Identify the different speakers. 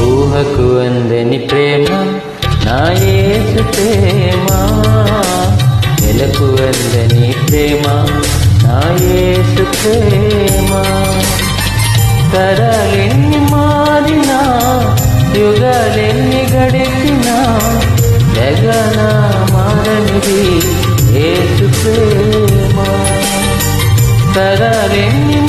Speaker 1: ఊహకు అందని ప్రేమ నా యేసు ప్రేమ, నెలకు అందని ప్రేమ నా యేసు ప్రేమ. తరాలెన్ని మారినా, యుగాలెన్ని గడిచినా, జగన మారనిది యేసు ప్రేమ. తరాలెన్ని